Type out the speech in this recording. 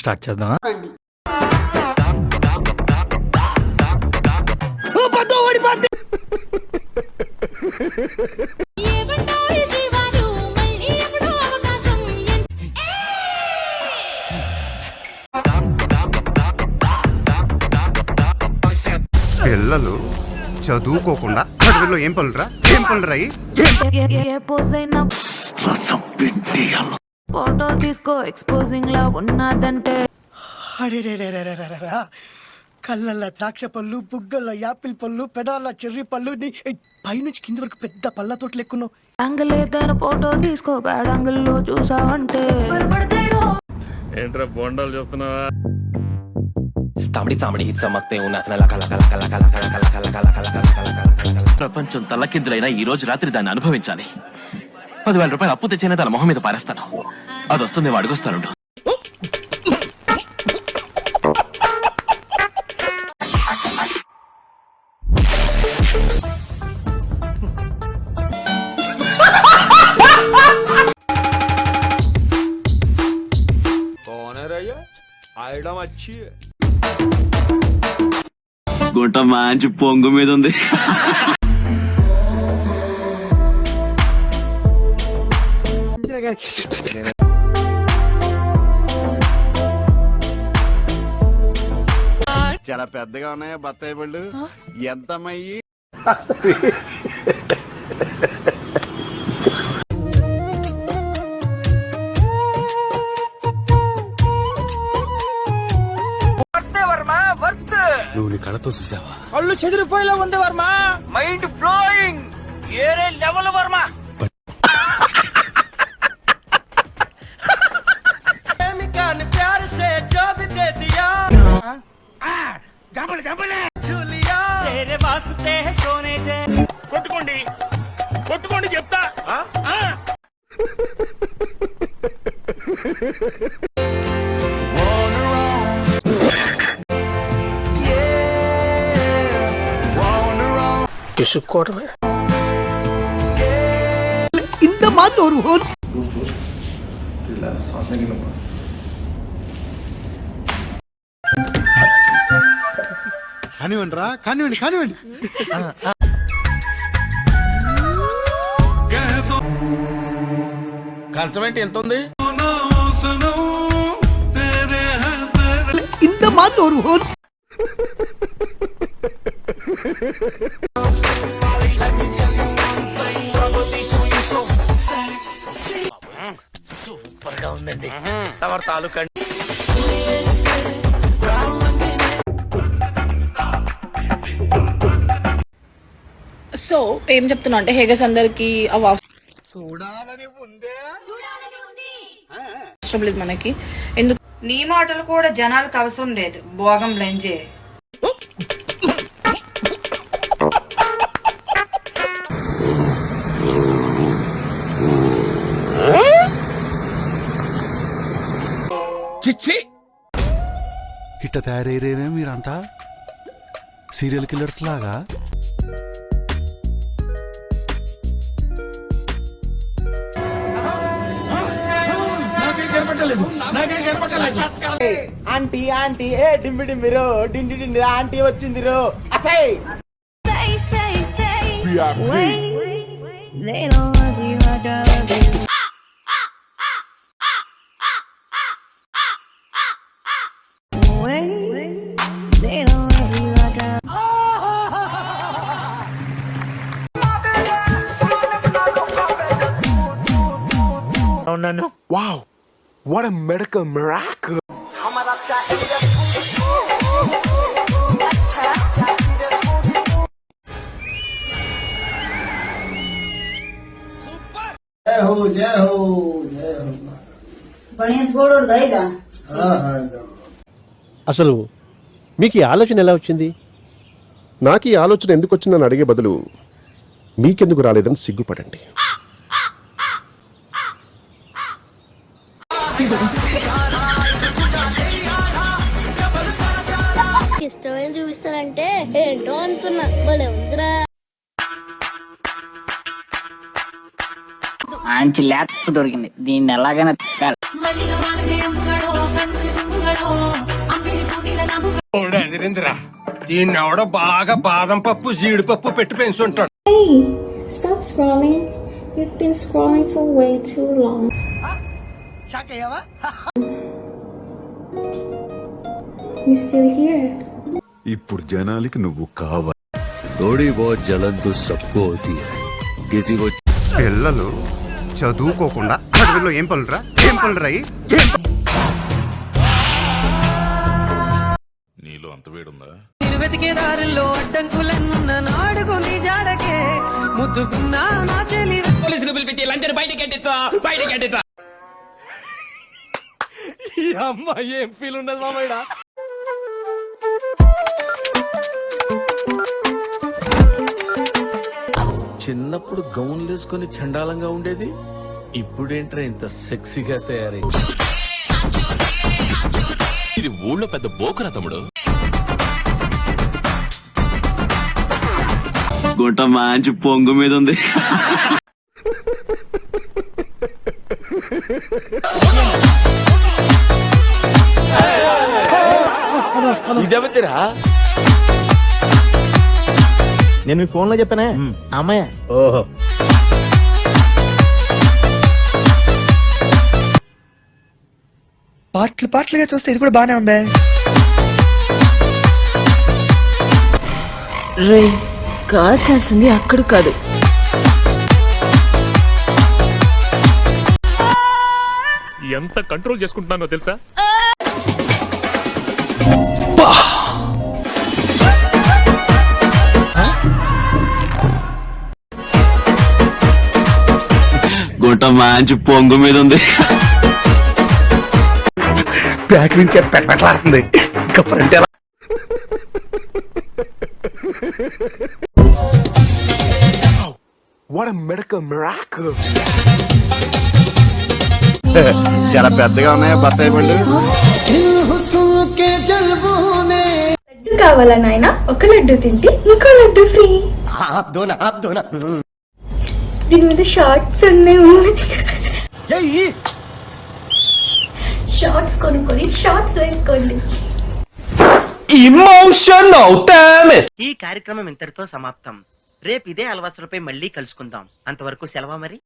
Start చేద్దాం. పిల్లలు చదువుకోకుండా చదువులో ఏం పనులురా ఫోటో తీసుకో ఎక్స్పోజింగ్ లా ఉన్నదంటే కళ్ళల్లో ద్రాక్ష పళ్ళు, బుగ్గల్లో యాపిల్ పళ్ళు, పెదాల చెర్రీ పళ్ళు, పైనుంచి కింది వరకు పెద్ద పళ్ళతోటి లెక్కున్నావు. యాంగిల్ ఏదైనా ఫోటో తీసుకో, బ్యాడ్ యాంగిల్ లో చూసావంటే ఏంట్రా బొండాలు చూస్తున్నావా? ప్రపంచం తల్లకిందులైనా ఈ రోజు రాత్రి దాన్ని అనుభవించాలి. 10,000 రూపాయలు అప్పు తెచ్చైనా తన మొహం మీద పారేస్తాను. అది వస్తుంది, అడుగుస్తాను. గుంట మంచి పొంగు మీద ఉంది. చాలా పెద్దగా ఉన్నాయా బత్తాయి పళ్ళు? ఎంతమయ్యి? నువ్వు నీ కళతో చూసావా? కళ్ళు చెదిరిపోయేలా ఉంది వర్మ. మైండ్ బ్లోయింగ్, ఏరే లెవెల్ వర్మ. కొట్టుకోండి కొట్టుకోండి చెప్తా. కిసుక్కోవడమే. இந்த மாதிரி ஒரு ஹோல் కానివ్వండి రా, కానివ్వండి. కంచమేంటి ఎంత ఉంది? இந்த மாதிரி ஒரு ஹோல் సూపర్ గా ఉందండి. తమరు తాలూకా సో ఏం చెప్తున్నా అంటే హేగస్ అందరికి మనకి ఎందుకు నీ మాటలు కూడా జనాలకు అవసరం లేదు. భోగం లంజే. చిచ్చి ఇట్ట తయారయ్యేనే మీరంతా సీరియల్ కిల్లర్స్ లాగా. ఆంటీ ఆంటీ ఏ డింబి డింబిరో డిండి డిండి ఆంటీ వచ్చిందిరో. Wow, what a medical miracle. जय हो जय हो जय हो. गणेश गोड़ दईगा. అసలు మీకు ఈ ఆలోచన ఎలా వచ్చింది? నాకు ఈ ఆలోచన ఎందుకు వచ్చిందని అడిగే బదులు మీకెందుకు రాలేదని సిగ్గుపడండి. ఇష్టమైన చూపిస్తానంటే ఏంటో అనుకున్నా. భలే ఉందిరా. మంచి లేత దొరికింది, దీన్ని ఎలాగైనా అదిరిందిరా దీన్ని ఎవడో బాగా బాదం పప్పు జీడిపప్పు పెట్టి పెంచుంటాడు. Stop scrolling. You've been scrolling for way too long. Shock అయ్యావా? You still here? ఇప్పుడు జనాలకి నువ్వు కావాలి. పిల్లలు చదువుకోకుండా చదువులో ఏం పనులురా నీలో అంత వేడుందా? వెతికే దారిలో అడ్డంకులన్న నాడుగుని జాడకే ముద్దుకున్నా నా చెల్లి పోలీసులు పిలిపించి లంచం బయటికి ఎట్టించా. ఈ అమ్మాయి ఏం ఫీల్ ఉండదు మామయ్య. చిన్నప్పుడు గౌన్లు వేసుకొని చండాలంగా ఉండేది, ఇప్పుడేంట్రా ఇంత సెక్సీగా తయారై. ఇది ఊళ్ళో పెద్ద బోకురా తమ్ముడు. గుంట మంచి పొంగు మీద ఉంది. ఇదెవతిరా? నేను మీ ఫోన్ లో చెప్పానే అమ్మాయి. ఓహో, పాటలుగా చూస్తే ఇది కూడా బానే ఉందే. రే కాచాల్సింది అక్కడ కాదు, ఎంత కంట్రోల్ చేసుకుంటున్నానో తెలుసా? గుంట మంచి పొంగు మీద ఉంది. బ్యాక్ నుంచి పెట్టలాడుతుంది. ఇంకా ఫ్రంట్ ఎలా? What a medical miracle. చాలా పెద్దగా ఉన్నాయా బత్తాయి పళ్ళు? లడ్డు కావాలా నాయనా? ఒక లడ్డు తింటే ఇంకో లడ్డు ఫ్రీ. దీని మీద షార్ట్స్ అన్నీ ఉంది. షార్ట్స్ కొనుక్కొని షార్ట్స్ వేసుకోండి. ఈ కార్యక్రమం ఇంతటితో సమాప్తం. రేపు ఇదే అలవాసులపై మళ్ళీ కలుసుకుందాం. అంతవరకు సెలవు మరి.